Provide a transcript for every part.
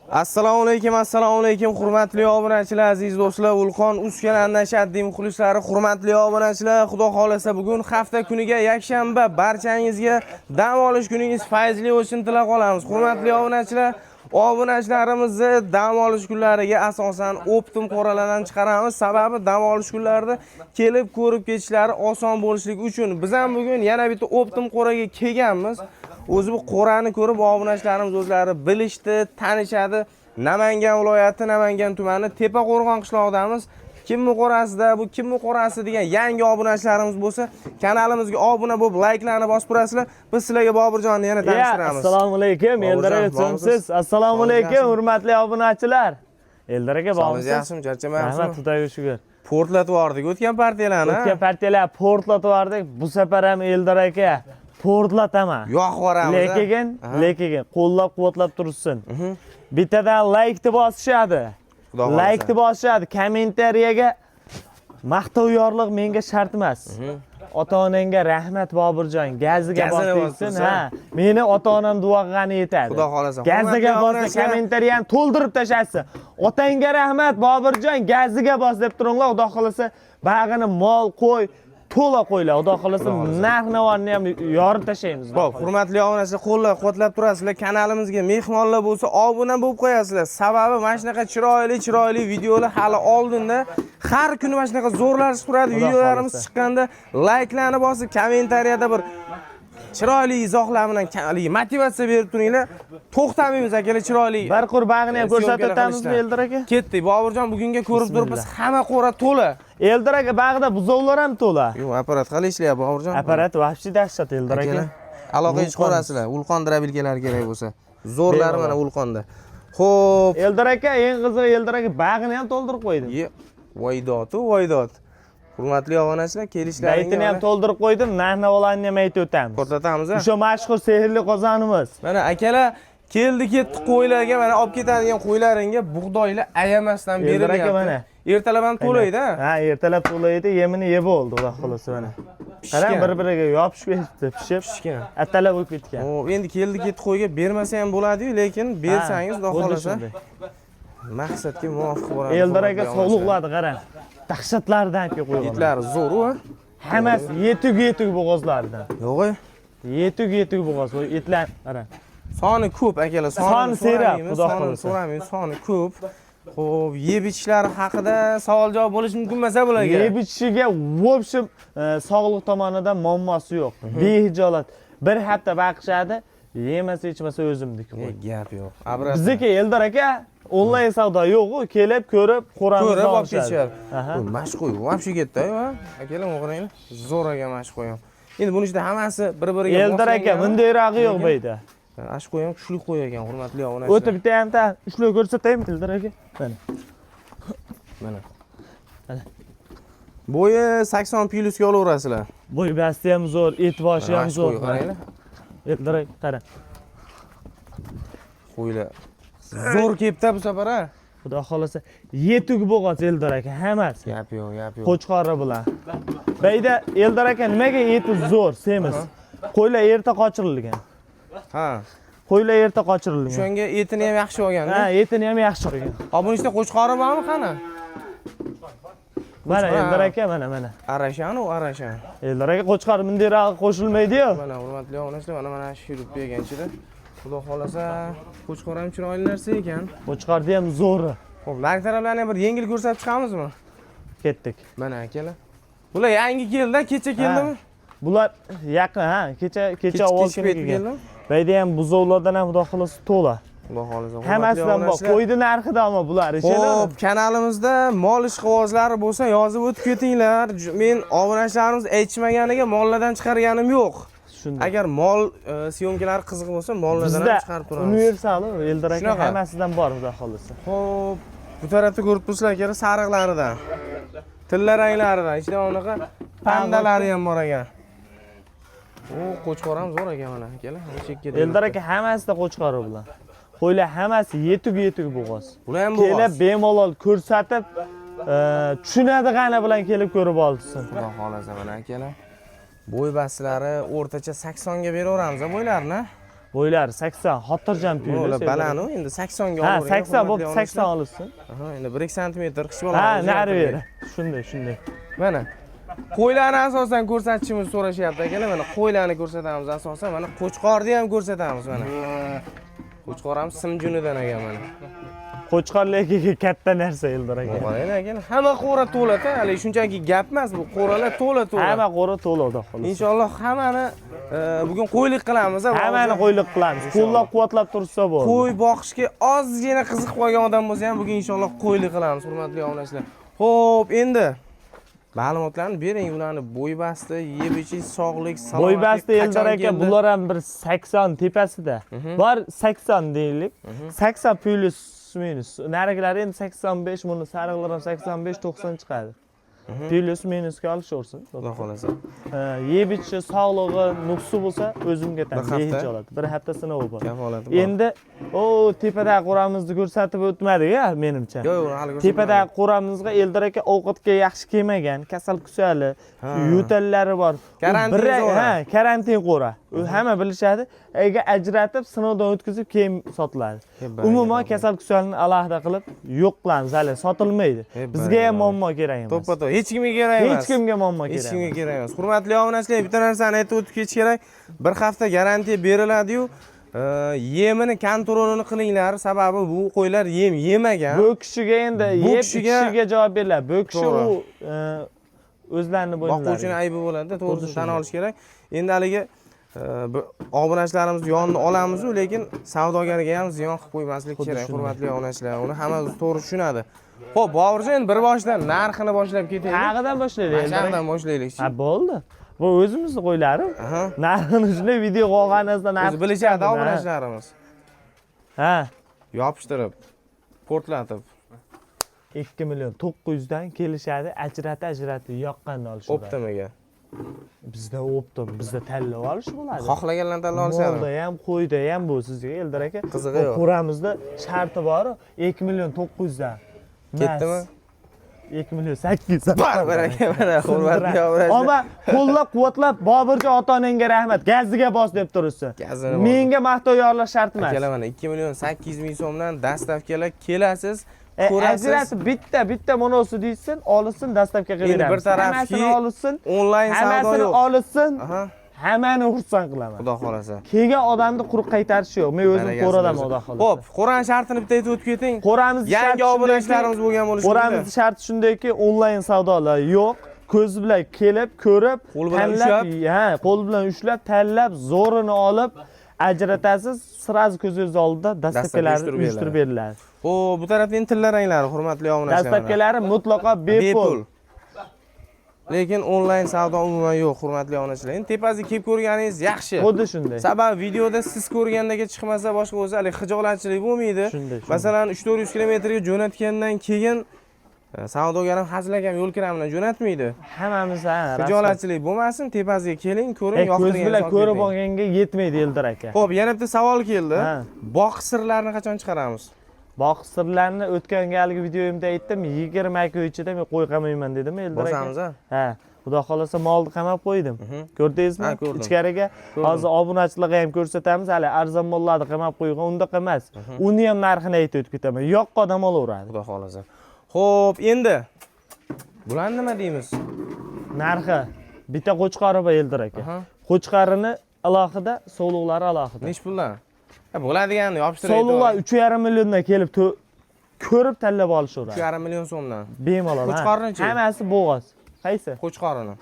Assalomu alaykum, hurmatli obunachilar, aziz do'stlar, Vulqon Uz kanalining ashaddiy muxlislari, hurmatli obunachilar, Xudo xolasa bugun hafta kuniga yakshanba, barchangizga dam olish kuningiz fayzli bo'lsin tilab qolamiz. Hurmatli obunachilar, obunachilarimizni dam olish kunlariga asosan Optim qoralardan chiqaramiz. Sababi dam olish kunlarida kelib ko'rib ketishlari oson bo'lishligi uchun biz ham bugun yana bitta Optim qoraga kelganmiz. O'zi bu qo'rani ko'rib obunachilarimiz o'zlari bilishdi, tanishadi. Namangan viloyati, Namangan tumani Tepaqo'rg'on qishlog'idamiz. Kimni qo'rasida, bu kimni qo'rasi degan yangi obunachilarimiz bo'lsa, kanalimizga obuna bo'lib, like'larni bosib turasizlar. Biz sizlarga Boburjonni yana tanishtiramiz. Assalomu alaykum, Eldor aka, siz. Assalomu alaykum, hurmatli obunachilar. Eldor aka, bormisiz? Yaxshimi, charchamayapsizmi? Rahmat, Xudoga shukr. Portlatib yubordik o'tgan partiyalarni. O'tgan partiyalar portlatib yubordik. Bu safar ham Eldor aka portlataman. Yo'q boramiz. Lekin qo'llab-quvvatlab tursin. Bittadan like deb bosishadi. Like deb bosishadi. Kommentariyaga maqtov yorliq menga shart emas. Ota-onangga rahmat Boburjon, gaziga bostirsin. Ha, meni ota-onam duo qilgani yetadi. Xudo xolasa. Gaziga bosib, kommentariyani to'ldirib tashasiz. Otangga rahmat Boburjon, gaziga bos deb turinglar. Xudo xolasa, bag'ini mol, qo'y to'la qo'ylar. Xudo xolasa narx-navonni ham yorib tashlaymiz. Xo'p, hurmatli obunachilar, qo'llab-quvvatlab turasizlar. Kanalimizga mehmonlar bo'lsa, obuna bo'lib qo'yasizlar. Sababi mana shunaqa chiroyli videolar hali oldinda har kuni mana shunaqa zo'rlashib turadi. Videolarimiz chiqqanda like'larni bosib, kommentariyada bir chiroyli izohlar bilan motivatsiya berib turinglar. To'xtamaymiz akalar, chiroyli. Bir qurbog'ini ham ko'rsatib o'tamizmi Eldor aka? Ketdik. Boburjon, bugunga ko'rib turibmiz, hamma qo'ra to'la. Eldor aka, bag'ida buzovlar ham to'la. Yo'q, apparat qalay ishlayapti Boburjon? Apparat vahshiy dahshat Eldor aka. Aloqaga chiqarasizlar. Vulqon drabilkalari kerak bo'lsa. Zo'rlari mana Vulqonda. Xo'p, Eldor aka, eng qizig'i Eldor aka bag'ini ham to'ldirib qo'ydi. Voydot. Hurmatli obunachilar, kelishlaringiz. Baytini ham to'ldirib qo'ydim, narx-navolarni ham aytib o'tamiz. Ko'rsatamiz. O'sha mashhur sehrli qozonimiz. Mana akalar keldi-ketdi qo'ylarga, mana olib ketadigan qo'ylaringga bug'doylar ayamasdan Eldor aka berilyapti. mana. Ertalab ham to'laydi. Ha, ertalab to'laydi, yemini yeb oldi, xudo xolasa mana. Qarang, bir-biriga yopishib ketdi, pishgan. Atalab bo'lib ketgan. Xo'p, endi keldi-ketdi qo'yga bermasa ham bo'ladi-yu, lekin bersangiz xudo xolasa maqsadga muvofiq bo'ladi. Eldor aka sog'liqladi, qarang. Dahshatlardan qo'ygan. Itlari zo'r-ku. Hammasi yetuk bo'g'ozlardan. Yo'q-ku. Yetuk bo'g'oz, itlar qarang. Soni ko'p akalar, soni serap, xudo xolasa. So'ramaymiz, soni ko'p. Xo'p, yeb ichishlari haqida savol-javob bo'lishi mumkin emas bularga. Yeb ichishiga vobshim sog'liq tomonidan muammosi yo'q. Behijolat. Bir hafta baqishadi, yemasa ichmasa o'zimniki. Gap yo'q. Bizniki Eldor aka onlayn savdo yo'q-ku, kelib ko'rib, qo'ramizni olib ketishadi. Mashqo'y, vobshe ketdi-yu, akalar, o'qiranglar. Zo'r aka mashqo'y ham. Endi buni ichida hammasi bir-biriga Eldor aka, bundayrog'i yo'q bu yerda. Ashqo'y ham kuchli qo'y ekan, hurmatli obunachilar. O'tib bitta ham ushlo ko'rsataymi Eldor aka? Mana. Bo'yi 80 plyusga olaverasizlar. Bo'y basti ham zo'r, et boshi ham zo'r. Qaranglar. Eldor aka, qarang. Qo'ylar zo'r kelibdi bu safar a. Xudo xolasa yetuk bo'g'oz Eldor aka, hammasi. Gap yo'q. Qo'chqori bilan. Bayda Eldor aka nimaga eti zo'r, semiz? Qo'ylar erta qochirilgan. Ha. Qo'ylar erta qochirilgan. Shunga etini ham yaxshi olgan. Ha, etini ham yaxshi olgan. Buni ichida qo'chqori bormi qani? Mana Eldor aka, mana. Arashan. Eldor aka qo'chqori bundayrog'i qo'shilmaydi-yu. Mana hurmatli obunachilar, mana shu yurib berganchida. Xudo xolasa, qo'chqor ham chiroyli narsa ekan. Qo'chqorda ham zo'ri. Xo'p, narx taraflarni bir yengil ko'rsatib chiqamizmi? Ketdik. Mana akalar. Bular yangi keldi, kecha keldimi? Bular yaqin, kecha avval kelgan. Bayda ham buzovlardan ham xudo xolasa to'la. Xudo xolasa. Hammasidan bor. Qo'ydi narxida ama bular ishlar. Xo'p, kanalimizda mol ishqibozlari bo'lsa, yozib o'tib ketinglar. Men obunachilarimiz aytishmaganiga mollardan chiqarganim yo'q. Agar mol syomkalari qiziq bo'lsa, mollardan ham chiqarib turamiz. Universal Eldor aka hammasidan bor xudo xolasa. Xo'p, bu tarafda ko'rib turibsizlar aka, sariqlaridan. Tilla ranglaridan, ichida unaqa pandalari ham bor ekan. Qo'chqor ham zo'r ekan mana akalar. Eldor aka hammasida qo'chqori bilan. Qo'ylar hammasi yetuk bo'g'oz. Bular ham bo'g'oz. Kelib bemalol ko'rsatib, tushunadigan bilan kelib ko'rib olsin. Xudo xolasa mana akalar. Bo'y baslari o'rtacha 80 ga beraveramiz bo'ylarni. Bo'ylari 80, xotirjam Ular pulus. balani endi 80 ga Ha, olib. 80 bo'p 80 olsin. Aha, endi 1 sm qish bola. Ha, nari beri. Shunday. Mana qo'ylarni asosan ko'rsatishimiz so'rashyapti akalar. Mana qo'ylarni ko'rsatamiz asosan. Mana qo'chqorni ham ko'rsatamiz mana. Qo'chqor ham simjunidan ekan mana. Qo'chqorlarga katta narsa Eldor aka. Qarang akalar, hamma qo'ra to'la-da. Hali shunchaki gap emas bu, qo'ralar to'la. Hamma qo'ra to'ladi xolos. Inshaalloh hammani bugun qo'ylik qilamiz. Hammani qo'ylik qilamiz. Qo'llab-quvvatlab tursa bo'ldi. Qo'y boqishga ozgina qiziqib qolgan odam bo'lsa ham bugun inshaalloh qo'ylik qilamiz, hurmatli obunachilar. Xo'p, endi ma'lumotlarni bering, ularni bo'ybasti, yeb ichish, sog'lik, salomatlik. Bo'ybasti Eldor aka, bular ham bir 80 tepasida. Bor 80 deylik. 80 plus minus. Narigilari endi 85, buni sariqlar ham 85-90 chiqadi. Plus minusga olishaversin. Xudo xolasa. Yeb ichishi, sog'lig'i nuqsi bo'lsa o'zimga tan hech oladi. Bir hafta sinov bor. Kafolati bor. Endi tepadagi qo'ramizni ko'rsatib o'tmadik-a, menimcha. Yo'q, hali ko'rsatmadim. Tepadagi qo'ramizga Eldor aka ovqatga yaxshi kelmagan, kasal kusali, yo'tallari bor. Karantin qo'ra. U hamma bilishadi. Ega ajratib, sinovdan o'tkazib keyin sotiladi. Umuman kasal kusalni alohida qilib yo'q qilamiz, hali sotilmaydi. Bizga ham muammo kerak emas. To'ppa-to'g'ri, hech kimga kerak emas. Hech kimga muammo kerak. Hech kimga kerak emas. Hurmatli obunachilar, bitta narsani aytib o'tib ketish kerak. Bir hafta garantiya beriladi-yu, yemini kontrolini qilinglar, sababi bu qo'ylar yem yemagan. Bu kishiga endi yeb kishiga javob beriladi. Bu kishi u o'zlarini bo'ynilari. Boquvchining aybi bo'ladi, to'g'risini tan olish kerak. Endi haligi obunachilarimiz yonni olamiz, lekin savdogarga ham ziyon qilib qo'ymaslik kerak, hurmatli obunachilar. Uni hamma to'g'ri tushunadi. Xo'p, Boburjon, endi bir boshdan narxini boshlab ketaylik. Qayerdan boshlaylik? Qayerdan boshlaylik? Ha, bo'ldi. Bu o'zimizni qo'ylari. Narxini shunday video qolganingizda narx bilishadi obunachilarimiz. Ha, Yopishtirib, portlatib. 2 million 900 dan kelishadi, ajratib yoqqanini olishadi. Optimaga. Bizda optim, bizda tanlab olish bo'ladi. Xohlaganlarni tanlab olishadi. Molda ham, qo'yda ham bu sizga Eldor aka. Qizig'i yo'q. Qo'ramizda sharti bor, 2 million 900 dan. Ketdimi? 2 million 800 dan. Baribir aka, mana hurmatli obunachilar. Ammo qo'llab-quvvatlab Boburjon ota-onangga rahmat. Gaziga bos deb turibsiz. Menga maqtov yorlash shart emas. Akalar, mana 2 million 800 ming so'mdan dastavkalar kelasiz. Ajratib bitta monosi deysin, olsin, dastavka qilib beramiz. Bir tarafki olsin, onlayn savdo yo'q. olsin. Hammani xursand qilaman. Xudo xolasa. Kelgan odamni quruq qaytarish yo'q. Men o'zim qo'radan xudo xolasa. Xo'p, qo'ran shartini bitta aytib o'tib keting. Qo'ramiz yangi obunachilarimiz bo'lgan bo'lishi kerak. Qo'ramiz sharti shundayki, onlayn savdolar yo'q. Ko'z bilan kelib, ko'rib, qo'l bilan ushlab, tanlab, zo'rini olib ajratasiz, sraz ko'zingiz oldida dastavkalarni uyushtirib beriladi. Bu tarafning tilla ranglari, hurmatli obunachilar. Dastavkalari mutlaqo bepul. Lekin onlayn savdo umuman yo'q, hurmatli obunachilar. Endi tepasiga kelib ko'rganingiz yaxshi. Xuddi shunday. Sababi videoda siz ko'rgandagi chiqmasa boshqa bo'lsa, hali xijolatchilik bo'lmaydi. Masalan, 300-400 kilometrga jo'natgandan keyin savdogar ham hazilakam yo'l kiram bilan jo'natmaydi. Hammamiz xijolatchilik bo'lmasin, tepasiga keling, ko'ring, yoqtirgan. Ko'z bilan ko'rib olganga yetmaydi Eldor aka. Xo'p, yana bitta savol keldi. Boq sirlarini qachon chiqaramiz? Boq sirlarini o'tgan galgi videomda aytdim, 20 kun ichida men qo'y qamayman dedim Eldor aka. Bosamiz, ha. Xudo xolasa molni qamab qo'ydim. Ko'rdingizmi? Ichkariga hozir obunachilarga ham ko'rsatamiz, hali arzon mollarni qamab qo'ygan, unda emas. Uni ham narxini aytib o'tib ketaman. Yo'qqa odam olaveradi. Xudo xolasa. Xo'p, endi bular nima deymiz? Narxi bitta qo'chqori bor Eldor aka. Qo'chqarini alohida, sog'liqlari alohida. Nech puldan? Bo'ladiganini yopishtiraylik. Sog'liqlar 3,5 milliondan kelib ko'rib tanlab olishaveradi. 3,5 million so'mdan. Bemalol. Qo'chqorni-chi? Hammasi bo'g'oz. Qaysi? Qo'chqorini.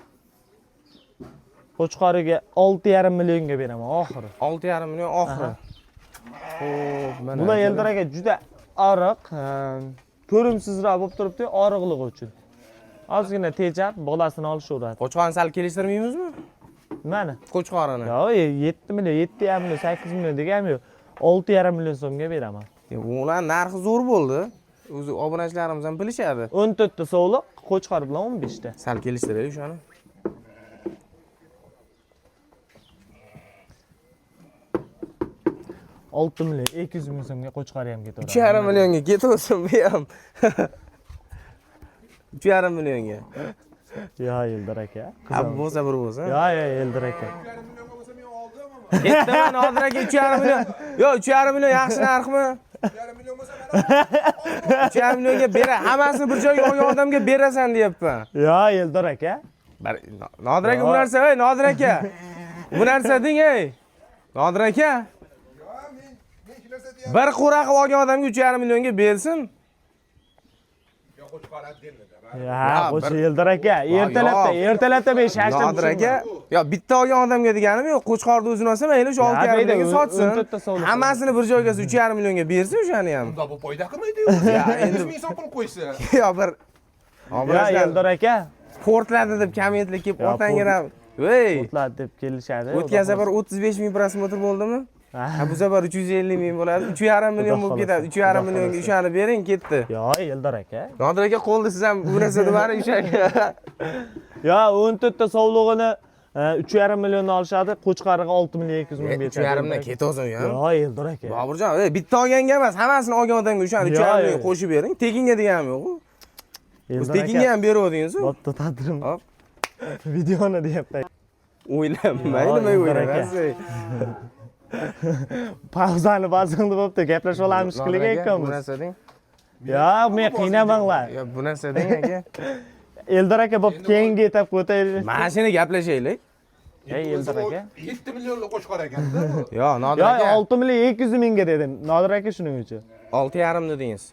Qo'chqoriga 6,5 millionga beraman oxiri. 6,5 million oxiri. Xo'p, mana. Bular Eldor aka juda oriq, ko'rimsizroq bo'lib turibdi, oriqligi uchun. Ozgina tejab, bolasini olishaveradi. Qo'chqorni sal kelishtirmaymizmi? Mana. Qo'chqorini. Yo'q, 7 million, 7,5 million, 8 million deganim yo'q. 6,5 million so'mga beraman. Ular narxi zo'r bo'ldi. O'zi obunachilarimiz ham bilishadi. 14 ta sog'liq, qo'chqor bilan 15 ta. Sal kelishtiraylik shuni. $6 million, 200 ming so'mga qo'chqori ham ketaveradi. 3,5 millionga ketaversin bu ham. 3,5 millionga. Yo, Eldor aka. Ha, bo'lsa bir bo'lsa. Yo, Eldor aka. Ketdimi Nodir aka 3,5 million. Yo, 3,5 million yaxshi narxmi? 3,5 million bo'lsa mana 3,5 millionga bera, hammasini bir joyga olgan odamga berasan deyapman. Yo, Eldor aka. Nodir aka bu narsa, ey Nodir aka. Bu narsa deng, ey. Nodir aka. men shu narsa deyapman. Bir qo'ra qilib olgan odamga 3,5 millionga bersin. Yo, qo'chqoradi dermidi. Ha, o'sha Eldor aka. Ertalabda men shashtim. Nodir aka, yo bitta olgan odamga deganim yo'q, qo'chqorni o'zini olsa mayli shu 6,5 millionga sotsin. Hammasini bir joyga 3,5 millionga bersin o'shani ham. Unda bu foyda qilmaydi-yu. Ya, endi ming so'm qilib qo'ysa. Yo bir Ya Eldor aka. portladi deb kommentlar kelib otangina. Voy, Portlat deb kelishadi. o'tgan safar 35 ming prosmotr bo'ldimi? Ha, bu safar 350 ming bo'ladi. 3,5 million bo'lib ketadi. 3,5 millionga ishani bering, ketdi. Yo, Eldor aka. Nodir aka qo'lda siz ham bu narsa debari o'shaga. Yo, 14 ta sovlig'ini 3,5 million olishadi, Qo'chqariga 6 million 200 ming beradi. 3,5 dan ketasan ham. Yo, Eldor aka. Boburjon, bitta olganga emas, hammasini olgan odamga o'shani 3,5 million qo'shib bering. Tekinga deganim yo'q-ku. Biz tekinga ham beruvdingiz-ku. Bo'pti, tadrim. Hop. Videoni deyapti. O'ylamay, nima o'ylayapsiz? Pauzani bosingni bo'pti, gaplashib olamiz Bu ekanmiz. narsa deng. Yo, men qiynamanglar. Yo, bu narsa deng aka. Eldor aka bo'pti, keyingi etap o'taylik. Mana shuni gaplashaylik. Ey Eldor aka. 7 millionlik qo'chqor ekanda. Yo, Nodir Yo, aka. 6 million 200 mingga dedim. Nodir aka shuning uchun. 6,5 dedingiz.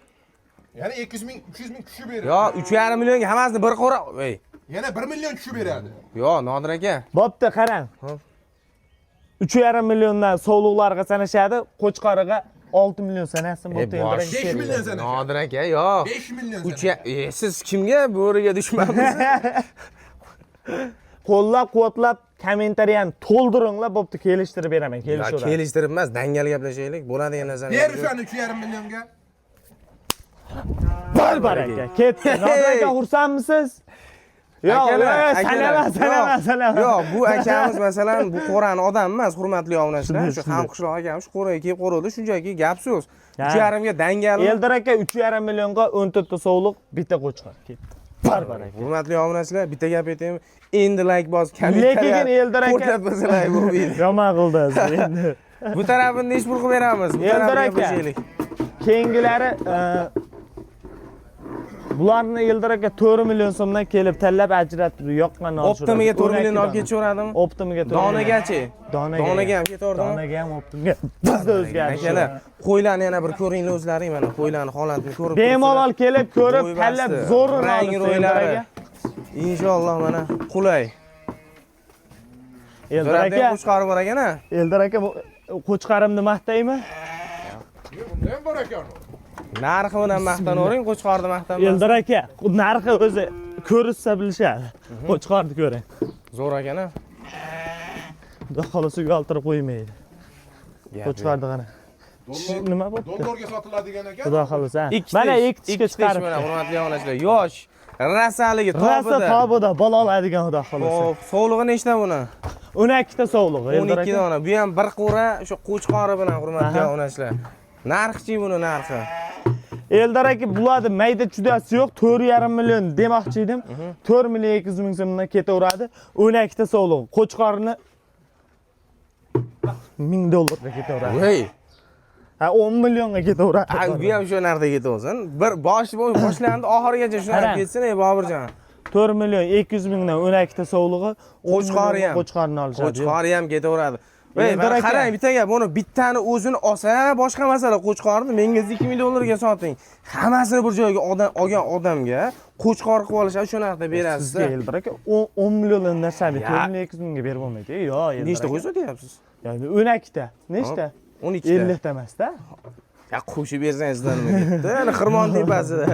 Yana 200 ming, 300 ming tushib beradi. Yo, 3,5 millionga hammasini bir qo'ra. Ey. Yana 1 million tushib beradi. Yo, Nodir aka. Bo'pti, qarang. 3,5 milliondan sovliqlarga sanashadi, Qo'chqariga 6 million sanasin bo'pti Eldor aka. 5 million sana. Nodir aka, yo. 5 million. Siz kimga bo'riga dushmanmisiz? Qo'llab-quvvatlab kommentariyani to'ldiringlar, bo'pti, kelishtirib beraman, kelishib. Kelishtirib emas, dangal gaplashaylik. Bo'ladigan narsani. Ber o'shani 3,5 millionga. Baraka, ketdi. Nodir aka, xursandmisiz? Yo'q, sanama. Yo'q, bu akamiz masalan bu qo'rani odam emas, hurmatli obunachilar. Shu hamqishloq akamiz qo'raga kelib qo'radi, shunchaki gap so'z. 3,5 ga dangal. Eldor aka 3,5 millionga 14 ta sovliq, bitta qo'chqor. Ketdi. Baraka. Hurmatli obunachilar, bitta gap aytaymi? Endi like bos, Lekin Eldor aka ko'rsatmasalar bu video. yomon qildingiz endi. Bu tarafini nechi pul qilib beramiz? Bu Eldor tarafini aka. gaplashaylik. Keyingilari bularni Eldor aka 4 million so'mdan kelib tanlab ajratib yoqqan olishadi. Optimiga 4 million olib ketaveradimi? Optimiga 4 Donagachi. Donaga ham ketaverdimi? Donaga ham optimga. Bizda o'zgarish. Akalar, qo'ylarni yana bir ko'ringlar o'zlaring, mana qo'ylarni holatini ko'rib. Bemalol kelib ko'rib, tanlab zo'rini rangi ro'ylari. Inshaalloh mana qulay. Eldor aka qo'chqari bor ekan-a? Eldor aka qo'chqarimni maqtaymi? Bunda ham bor ekan. Narxi bilan maqtanavering, qo'chqorni maqtanmas. Eldor aka, narxi o'zi ko'rsa bilishadi. Qo'chqorni ko'ring. Zo'r ekan-a? Xudo xolasa uyaltirib qo'ymaydi. Qo'chqorni qara. Nima bo'pti? Dollarga sotiladigan ekan. Xudo xolasa. Mana ikkita chiqarib. Mana hurmatli obunachilar, yosh, rasaligi Rasa tobida. tobida bola oladigan xudo xolasa. Xo'p, sog'lig'i nechta buni? 12 ta sovlig'i Eldor 12 aka. dona. Bu ham bir qo'ra shu qo'chqori bilan hurmatli obunachilar. Narxchi buni narxi. Eldor aka buladi mayda chudasi yo'q, 4,5 million demoqchi edim. 4 million 200 ming so'mdan ketaveradi. 12 ta sovlig'i. Qo'chqorni 1000 dollarga ketaveradi. Voy. Ha 10 millionga ketaveradi. Bu ham shu narxda ketaversin. Bir boshlandi oxirigacha shu narx ketsin, ey Boburjon. 4 million 200 mingdan 12 ta sovlig'i, Qo'chqori ham. Qo'chqorni olishadi. Qo'chqori ham ketaveradi. Mana qarang, bitta gap, buni bittani o'zini olsa, boshqa masala. Qo'chqorni menga 2 ming dollarga soting. Hammasini bir joyga olgan odamga qo'chqor qilib olishadi, shu narxda berasiz. Sizga Eldor aka 10 milliondan narsani 4 million 200 mingga berib bo'lmaydi. Yo'q, Eldor. Nechta qo'ysa deyapsiz? Ya'ni 12 ta. Nechta? 12 ta. 50 ta emas-da. Ya qo'shib bersangizlar nima ketdi? Ana xirmon tepasida.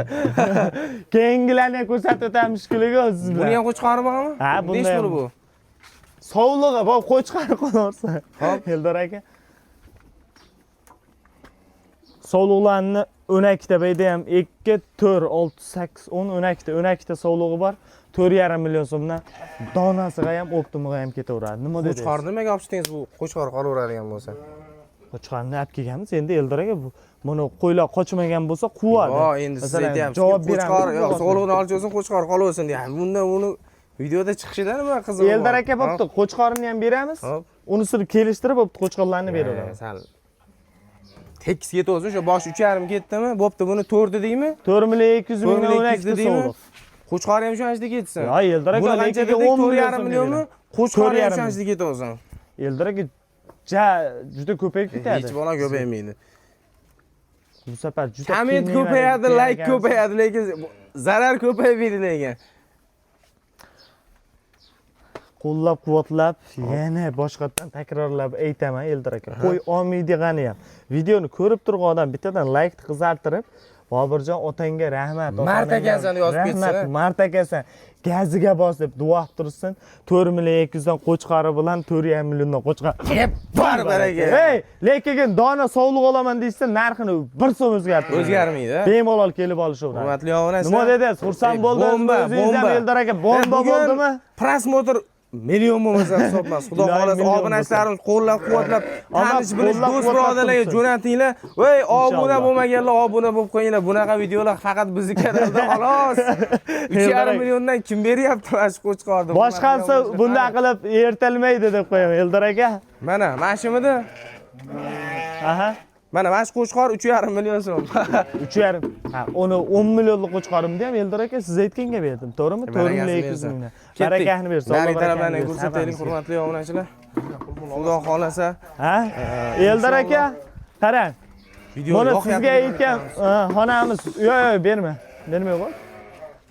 Keyingilarni ko'rsatib o'tamiz shikiliga o'zingiz bilan. Buni ham qo'chqori bormi? Ha, bunda Nech ham. puli bu? Sovlig'i bu qo'chqari qo'yarsa. Hop. Eldor aka. Sovliqlarni 12 ta bayda ham 2, 4, 6, 8, 10, 12 ta sovlig'i bor. 4,5 million so'mdan donasiga ham, optimiga ham ketaveradi. Nima dedingiz? Qo'chqorni nimaga olib chiqdingiz bu? Qo'chqor qolaveradigan bo'lsa. Qo'chqorni olib kelganmiz. Endi Eldor aka bu buni qo'ylar qochmagan bo'lsa quvadi. Yo, endi siz aytyapsiz. Javob Qo'chqor, beramiz. yo'q, sog'lig'ini olib qo'chqor qolaversin deyapti. Bunda uni videoda chiqishida nima qiziq? Eldor aka bo'pti, qo'chqorini ham beramiz. Hop. unisini kelishtirib bo'pti qo'chqorlarni beraman. Sal tekis ketdi o'sha bosh 3,5 ketdimi? Bo'pti, buni 4 dedingmi? 4,200,000 mingdan 12 ta so'liq. Qo'chqor ham shunchada ketsin. Ha, Eldor aka, buni qancha dedik? 4,5 millionmi? Qo'chqor ham 4,5 shunchada ketdi o'zim. Eldor aka juda ko'payib ketadi. Hech bola ko'paymaydi. Bu safar juda Komment ko'payadi, like ko'payadi, lekin zarar ko'paymaydi lekin. Qo'llab-quvvatlab, yana boshqatdan takrorlab aytaman Eldor aka. Qo'y olmaydigani ham. Videoni ko'rib turgan odam bittadan like qizartirib, Bobirjon otangga rahmat. Mart akasan yozib ketsin. Rahmat, Mart akasan. Gaziga bos deb duo qilib tursin. 4,200,000 dan qo'chqari bilan 4,5 milliondan qo'chqar. Bor baraka. Hey, lekin dona sovliq olaman deysa, narxini 1 so'm o'zgartiradi. O'zgarmaydi. Bemalol kelib olishaveradi. Hurmatli obunachilar. Nima dedingiz? Xursand bo'ldingiz? O'zingiz ham Eldor aka bomba bo'ldimi? Prosmotr million bo'lmasa hisobmas. Xudo xolasa obunachilarimiz qo'llab-quvvatlab, tanish bilish, do'st birodarlarga jo'natinglar. Voy, obuna bo'lmaganlar obuna bo'lib qo'yinglar. Bunaqa videolar faqat bizning kanalda xolos. 3,5 milliondan kim beryapti mana shu qo'chqorni? Boshqasi bunday qilib ertalmaydi deb qo'yaman Eldor aka. Mana shimidi? Aha. Mana shu qo'chqor 3,5 million so'm. 3,5. Ha, uni 10 millionlik qo'chqorimni ham Eldor aka siz aytganga berdim, to'g'rimi? 4,200,000 mingdan. Barakahni bersin. Nari taraflarni ko'rsataylik, hurmatli obunachilar. Xudo xolasa. Ha? Eldor aka, qarang. Buni sizga aytgan xonamiz, yo'q, berma. Bermay qo'y.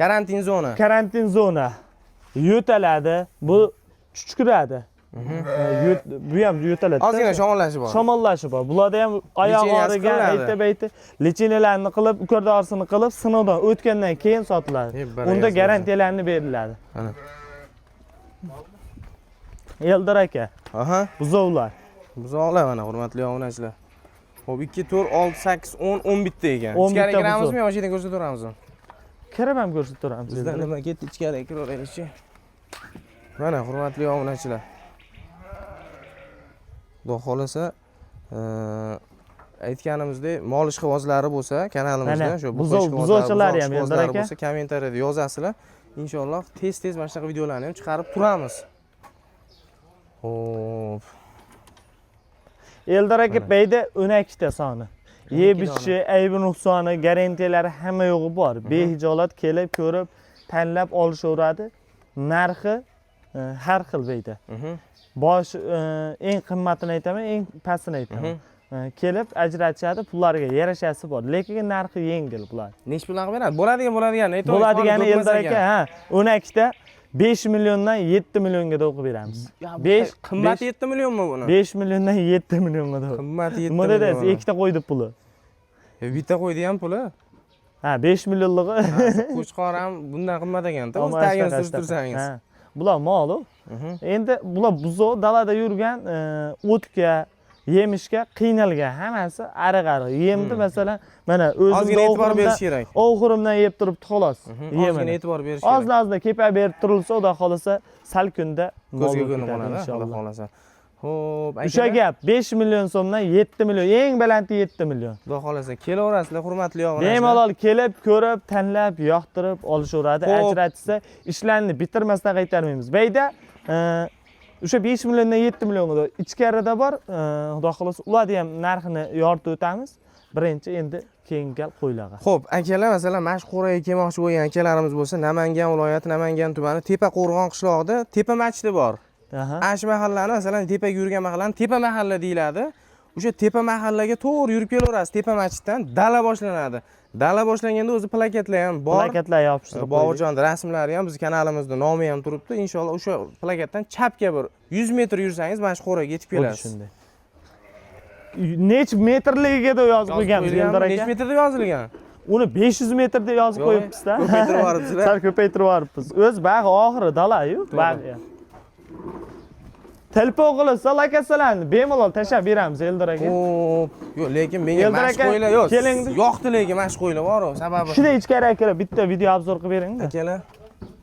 Karantin zona. Karantin zona. Yo'taladi, bu chuchkuradi. Bu ham yo'taladi. Ozgina shamollashi bor. Shamollashi bor. Bularda ham oyoq og'rigan, aytib lecheniyalarni qilib, ukordorisini qilib, sinovdan o'tgandan keyin sotiladi. Unda garantiyalarni beriladi. Mana. Eldor aka. Aha. Buzovlar. Buzoqlar mana hurmatli obunachilar. Xo'p, 2 4 6 8 10 10 bitta ekan. 10 Ichkariga bitta kiramizmi, yoki yerdan ko'rsataveramizmi? Kirib ham ko'rsataveramiz. Bizdan nima ketdi, ichkariga kiraveraylikchi. Mana hurmatli obunachilar. Xudo xolasa, aytganimizdek, mol ishqibozlari bo'lsa, kanalimizda shu buzovchilar ham Eldor aka bo'lsa, kommentariyada yozasizlar. Inshaalloh tez mana shunaqa videolarni ham chiqarib turamiz. Xo'p. Eldor aka payda 12 ta soni. Yebishi, aybi nuqsoni, garantiyalari hamma yo'g'i bor. Behijolat kelib ko'rib, tanlab olishaveradi. Narxi har xil payda. Bosh eng qimmatini aytaman, eng pastini aytaman. Kelib ajratishadi, pullariga yarashasi bor. Lekin narxi yengil bular. Nech pulga beradi? Bo'ladigan aytib. Bo'ladigani Eldor aka, ha, 12 ta 5 milliondan 7 millionga o'qib beramiz. 5 qimmati 7 millionmi buni? 5 milliondan 7 millionga o'qib. Qimmati 7 million. Nima dedingiz? Ikkita qo'ydi puli. Bitta qo'ydi ham puli. Ha, 5 millionligi. Qo'chqor ham bundan qimmat ekan-da, o'z tagini surishtirsangiz. Bular mol-u. Endi bular buzov dalada yurgan, o'tga, yemishga qiynalgan, hammasi ariq-ariq. Yemni masalan, mana o'zimga e'tibor berish kerak. Oxurimdan yeb turibdi xolos. Ozgina e'tibor berish kerak. Ozdan kepa berib turilsa, xudo xolasa, sal kunda ko'zga ko'rinadi, xudo xolasa. Xo'p, o'sha gap 5 million so'mdan 7 million, eng balanti 7 million. Xudo xolasa, kelaverasizlar, hurmatli obunachilar. Bemalol kelib, ko'rib, tanlab, yoqtirib olishaveradi. Ajratsa, ishlarni bitirmasdan qaytarmaymiz. Bayda o'sha 5 milliondan 7 millionga ichkarida bor. Xudo xolasa, ularni ham narxini yoritib o'tamiz. Birinchi endi keyingi gal qo'ylarga. Xo'p, akalar, masalan, Mashqo'raga kelmoqchi bo'lgan akalarimiz bo'lsa, Namangan viloyati, Namangan tumani Tepa Qo'rg'on qishlog'ida Tepa masjidi bor. Ash mahallani, masalan, tepaga yurgan mahallani Tepa mahalla deyiladi. O'sha Tepa mahallaga to'g'ri yurib kelaverasiz. Tepa masjiddan dala boshlanadi. Dala boshlanganda o'zi plakatlar ham bor. Plakatlar yopishtirib Boburjon rasmlari ham bizning kanalimizda nomi ham turibdi. Inshaalloh o'sha plakatdan chapga bir 100 metr yursangiz Mashqo'raga yetib kelasiz. Shunday. Nech metrligiga da yozib qo'yganmiz Eldor aka. Nech metrda yozilgan? Uni 500 metrda yozib qo'yibmiz-da. Ko'paytirib yuboribsizlar. Sal ko'paytirib yuboribmiz. O'z bag'i oxiri dala-yu, bag'i. Telefon qilsa lakasalarni bemalol tashlab beramiz Eldor aka. Xo'p, yo'q, lekin menga Mashqo'ylar yo'q. Yo'qdi lekin Mashqo'ylar bor-ku, sababi. Shunday ichkariga kirib bitta video obzor qilib bering-da. Akalar,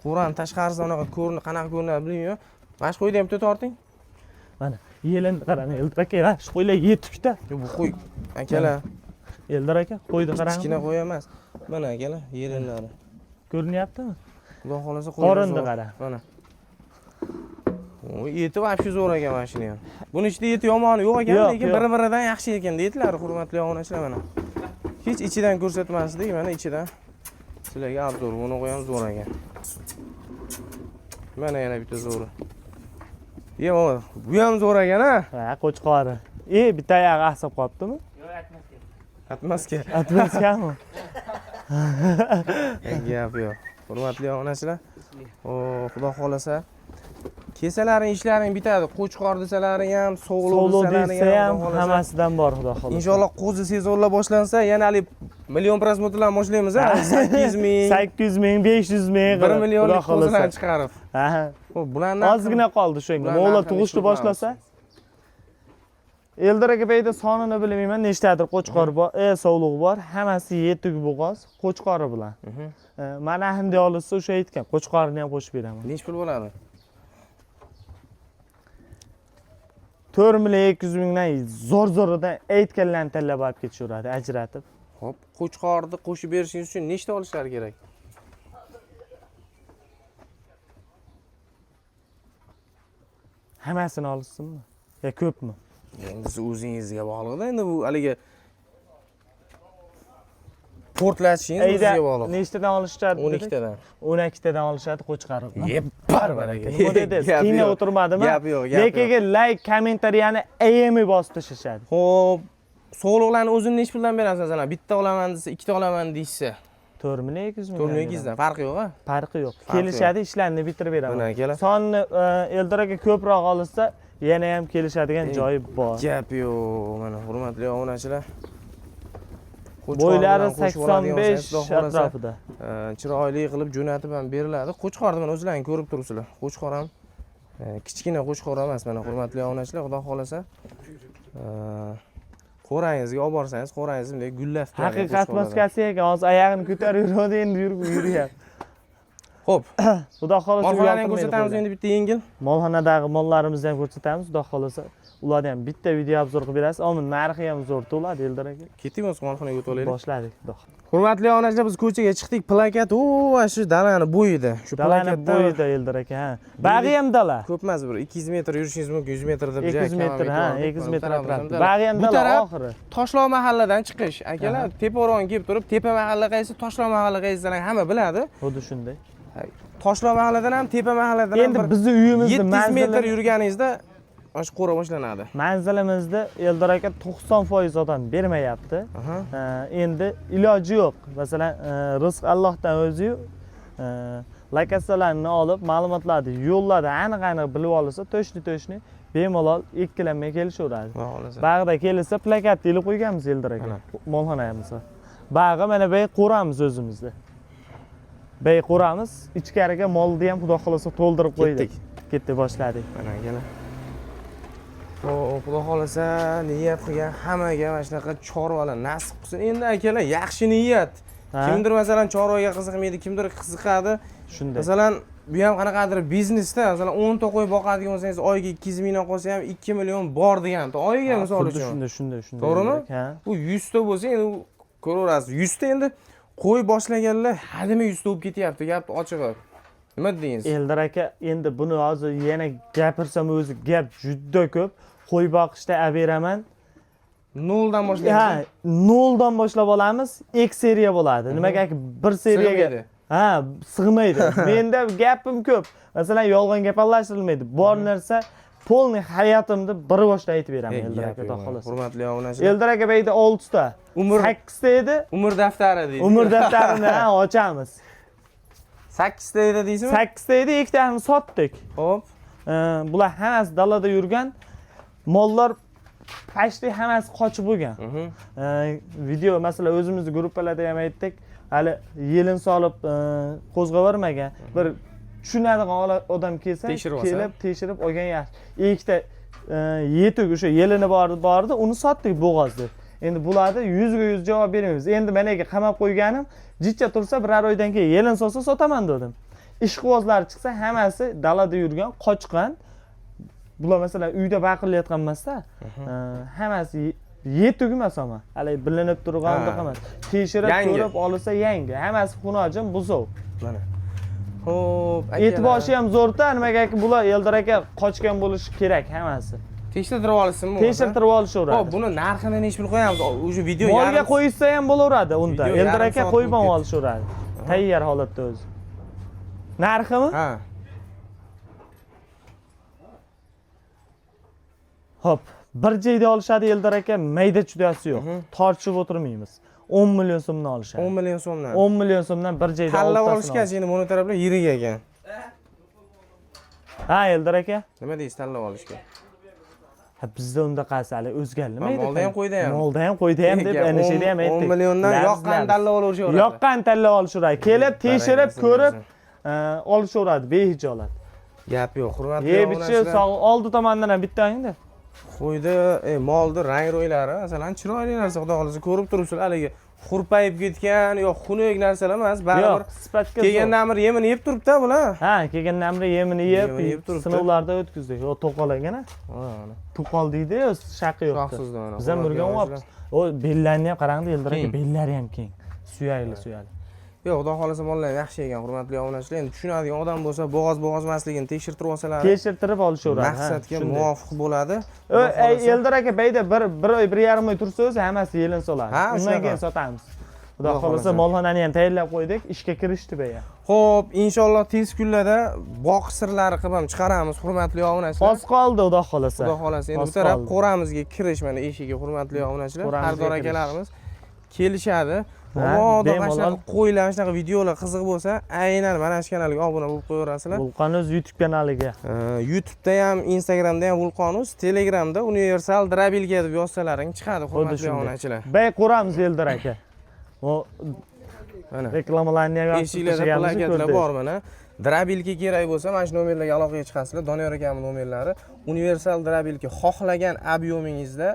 Qur'on tashqarisidan unaqa qanaqa ko'rinadi bilmayman. Mashqo'yda ham bitta torting. Mana, yelin qarang Eldor aka, Mashqo'ylar 7 ta. Bu qo'y. Akalar, Eldor aka, qo'ydi qarang. Kichkina qo'y emas. Mana akalar, yelinlari. Ko'rinyaptimi? Xudo xolasa qo'rinni qara. Mana. O eti вообще zo'r ekan mana shuni ham. Buni ichida eti yomoni yo'q ekan, Yo'q, lekin yo'q. bir-biridan yaxshi ekan deydilar, hurmatli obunachilar mana. Hech ichidan ko'rsatmasdik, mana ichidan. Sizlarga obzor, buni ham zo'r ekan. Mana yana bitta zo'ri. Yo'q, bu ham zo'r ekan a? Ha, qo'chqori. Bitta oyog'i asib qolibdimi? Atmaska. Atmaskami? Gap yo'q. Hurmatli obunachilar. O, xudo xolasa kesalaring ishlaring bitadi. Qo'chqor desalaring ham, Sog'liq sog'liq desa ham hammasidan bor, xudo xolasa. Inshaalloh qo'zi sezonlar boshlansa, yana million prosmotlar boshlaymiz a. 800 ming, 800 ming, 500 ming, 1 millionlik qo'zilarni chiqarib. Ha. Xo'p, bularni Ozgina qoldi shunga. Mo'g'lar tug'ishni boshlasa. Eldor aka payda sonini bilmayman, nechtadir qo'chqor bor, sog'liq bor, hammasi yetuk bo'g'oz, qo'chqori bilan. Mana hindiy olsa o'sha aytgan, qo'chqorini ham qo'shib beraman. Nech pul bo'ladi? 4 million 200 mingdan zo'r-zo'ridan aytganlarni tanlab olib ketishaveradi, ajratib. Xo'p, qo'chqorni qo'shib berishingiz uchun nechta olishlari kerak? Hammasini olsinmi? Yo ko'pmi? Endi siz o'zingizga bog'liq-da, endi bu haligi portlatishingiz o'zingizga bog'liq. Nechtadan olishadi? 12 tadan. 12 tadan olishadi qo'chqari. Baraka. Nima dedi? Qiynab o'tirmadimi? Gap yo'q, gap yo'q. Lekin like, kommentariyani ayami bosib tashlashadi. Xo'p, sog'liqlarni o'zini nech puldan berasiz masalan? Bitta olaman desa, ikkita olaman deysa, 4 million 200 ming. 4 million 200 dan farqi yo'q-a? Farqi yo'q. Kelishadi, ishlarni bitirib beraman. Mana kelar. Sonni Eldor aka ko'proq olsa, yana ham kelishadigan joyi bor. Gap yo'q. Mana hurmatli obunachilar. Bo'ylari 85 atrofida. Chiroyli qilib jo'natib ham beriladi. Qo'chqorni mana o'zlaringiz ko'rib turibsizlar. Qo'chqor ham kichkina qo'chqor emas, mana hurmatli obunachilar, xudo xolasa qo'rangizga olib borsangiz, qo'rangiz bunday gullab turadi. Haqiqat maskasi ekan, hozir oyog'ini ko'tarib yuradi, endi yuryapti. Xo'p, Xudo xolasa molxonani ham ko'rsatamiz endi bitta yengil. Molxonadagi mollarimizni ham ko'rsatamiz, xudo xolasa. Ularni ham bitta video obzor qilib berasiz. Ammo narxi ham zo'r to'ladi Eldor aka. Ketdingmi molxonaga o'tib olaylik. Boshladik, xudo. Hurmatli obunachilar, biz ko'chaga chiqdik. Plakat shu dalani bo'yida. Shu Dalani plakatda bo'yida Eldor aka, ha. Bag'i ham dala. ko'p emas, bir 200 metr yurishingiz mumkin, 100 metr deb 200 metr, ha, 200 metr atrofida. Bag'i ham Bu dala taraf oxiri. Toshloq mahalladan chiqish. Akalar, Teparon kelib turib, Tepa mahalla qaysi, Toshloq mahalla qaysi hamma biladi. Xuddi shunday. Toshloq mahalladan ham, Tepa mahalladan ham Endi bizning uyimizning 700 metr manzili yurganingizda osh qo'ra boshlanadi. manzilimizda Eldor aka 90% odam bermayapti. Endi iloji yo'q. Masalan, rizq Allohdan o'zi-yu. Lokatsiyalarni olib, ma'lumotlarni yo'llarda aniq-aniq bilib olsa, to'shni bemalol ikkilanmay kelishaveradi. Bag'da kelsa plakat ilib qo'yganmiz Eldor aka. Molxonamizda. Bag'i mana bu qo'ramiz o'zimizda. Bey quramiz, ichkariga molni ham xudo xolasa to'ldirib qo'ydik. Ketdi boshladik. Mana kelar. Xudo xolasa niyat qilgan hammaga mana shunaqa chorvalar nasib qilsin. Endi akalar, yaxshi niyat. Kimdir masalan chorvaga qiziqmaydi, kimdir qiziqadi. Shunday. Masalan, bu ham qanaqadir biznesda, masalan 10 ta qo'y boqadigan bo'lsangiz, oyiga 200 mingdan qolsa ham 2 million bor degan. Oyiga misol uchun. Shunday. To'g'rimi? Bu 100 ta bo'lsa, endi ko'raverasiz. 100 ta endi qo'y boshlaganlar hadimi 100 ta bo'lib ketyapti, gapni ochig'i. Nima deysiz? Eldor aka, endi buni hozir yana gapirsam o'zi gap juda ko'p. Qo'y boqishda olib beraman. Noldan boshlaymiz. Ha, noldan boshlab olamiz. X seriya bo'ladi. Nimaga bir seriyaga sig'maydi. Menda gapim ko'p. Masalan, yolg'on gapirlashtirilmaydi. Bor narsa polni hayotimda bir boshdan aytib beraman Eldor aka, xudo xolasa. Hurmatli obunachilar. Eldor aka beyda 6 ta. 8 ta edi. Umr daftari deydi. Umr daftarini ochamiz. 8 ta edi deysizmi? 8 ta edi, ikkitani sotdik. Xo'p. Bular hammasi dalada yurgan. Mollar pashti hammasi qochib bo'lgan. Video masalan o'zimizning gruppalarda ham aytdik. Hali yelin solib qo'zg'avermagan bir tushunadigan odam kelsa, kelib tekshirib olgan yaxshi. Ikkita yetuk o'sha yelini bordi, uni sotdik bo'g'ozda. Endi bularni 100 ga 100 javob bermaymiz. Endi menga qamab qo'yganim, jichcha tursa bir oydan keyin yelin solsa sotaman dedim. Ishqibozlar chiqsa hammasi dalada yurgan, qochgan. Bular masalan uyda baqilayotgan emas-da. Hammasi yetuk emas ama. Hali bilinib turganlik emas. Tekshirib ko'rib olsa yangi. Hammasi xunojim buzov. Mana. Xo'p, Et boshi ham zo'rda, nimagaki bular Eldor aka qochgan bo'lishi kerak hammasi. tekshirtirib olishsinmi? Tekshirtirib olishaveradi. Xo'p, buni narxini necha pul qo'yamiz? O'sha video Molga qo'yishsa ham bo'laveradi unda. Video Eldor yarim aka soat qo'yib ham bo'lib olishaveradi. Tayyor holatda o'zi. Narximi? Ha. Hop, bir joyda olishadi Eldor aka, mayda chudasi yo'q. Tortishib o'tirmaymiz. 10 million so'mdan olishadi. 10 million so'mdan. 10 million so'mdan bir joyda Tanlab olishadi. olishgach, endi buni taraflar yirik ekan. Ha, Eldor aka. Nima deysiz tanlab olishga? Ha, bizda unda qasali o'zgarmaydi. Molda ham qo'yda ham. Molda ham qo'yda ham deb ana shu yerda ham 10 aytdik. milliondan yoqqan tanlab olaveradi. Yoqqan tanlab olishaveradi. Kelib, tekshirib, Barakasi ko'rib bo'lsin. olishaveradi behijolat. Gap yo'q, hurmatli Bichi obunachilar. oldi tomondan ham bittangda. Qo'ydi, molni rang ro'ylari, masalan, chiroyli narsa, xudo xolisa ko'rib turibsizlar, haligi xurpayib ketgan yo'q, xunuk narsalar emas, baribir sifatga kelgandan beri yemini yeb turibdi bular. Ha, kelgandan beri yemini Yemini yeb yeb, turibdi. sinovlarda o'tkazdik. Yo, to'qolagana. To'qol deydi-yu, shaqi yo'q. Shoxsizda mana. Biz ham o'rganib olamiz. O bellarni ham qarangda, Eldor aka, Keng. bellari ham keng. Suyayli. Yo'q, xudo xolisa mollar yaxshi ekan, hurmatli obunachilar. Endi tushunadigan odam bo'lsa, bo'g'oz-bo'g'ozmasligini tekshirtirib olsalar, Tekshirtirib olishaveradi. maqsadga muvofiq bo'ladi. Eldor aka, bayda bir oy, 1,5 oy tursa o'zi hammasi yelin soladi. Ha, Undan shunaqa. keyin sotamiz. Xudo Xudo xolisa xolasa. molxonani ham tayyorlab qo'ydik, ishga kirishdi baya. Xo'p, inshaalloh tez kunlarda boq sirlari qilib ham chiqaramiz, hurmatli obunachilar. Oz qoldi, xudo xolasa. Xudo xolasa endi Oz bu taraf qoldi. qo'ramizga kirish mana eshigi, hurmatli obunachilar. Qo'ramizga Har doim kirish. akalarimiz kelishadi. Ha, Mabodo mana bemalol. shunaqa qo'ylar, shunaqa videolar qiziq bo'lsa, aynan mana shu kanalga obuna bo'lib qo'yaverasizlar. Vulqon o'z YouTube kanaliga. YouTube'da ham, Instagram'da ham Vulqonus, Telegram'da Universal Drabilga deb yozsalaring chiqadi, Xuddi hurmatli shunday. obunachilar. Bay qo'ramiz Eldor aka. O Mana reklamalarni ham eshiklarda plakatlar bor mana. Drabilga kerak bo'lsa, mana shu nomerlarga aloqaga chiqasizlar. Doniyor akamning nomerlari. Universal Drabilga xohlagan ob'yomingizda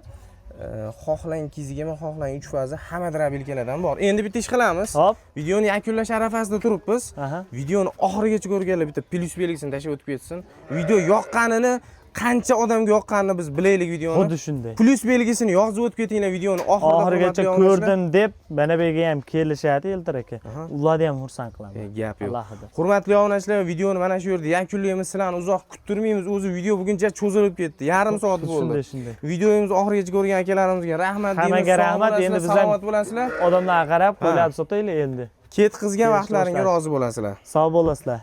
xohlang kizigimi, xohlang 3 fazi hamma drabilkalardan bor. Endi bitta ish qilamiz. Hop. Videoni yakunlash arafasida turibmiz. Aha. Videoni oxirigacha ko'rganlar bitta plyus belgisini tashlab o'tib ketsin. Video yoqqanini, qancha odamga yoqqanini biz bilaylik videoni. Xuddi shunday. Plyus belgisini yozib o'tib ketinglar videoni oxirida. Oxirigacha hurmatli obunachilar. ko'rdim deb mana bu yerga ham kelishadi Eldor aka. Ularni ham xursand qilamiz. Gap yo'q. Alohida. Hurmatli obunachilar, videoni mana shu yerda yakunlaymiz. Sizlarni uzoq kuttirmaymiz. O'zi video buguncha cho'zilib ketdi. Yarim soat bo'ldi. Shunday. Videomizni oxirigacha ko'rgan akalarimizga rahmat deymiz. Hammaga Sog' rahmat. bo'lasizlar, Endi biz ham salomat bo'lasizlar. odamlarga qarab qo'ylarni sotaylik endi. Ketqizgan vaqtlaringga rozi bo'lasizlar. Sog' bo'lasizlar.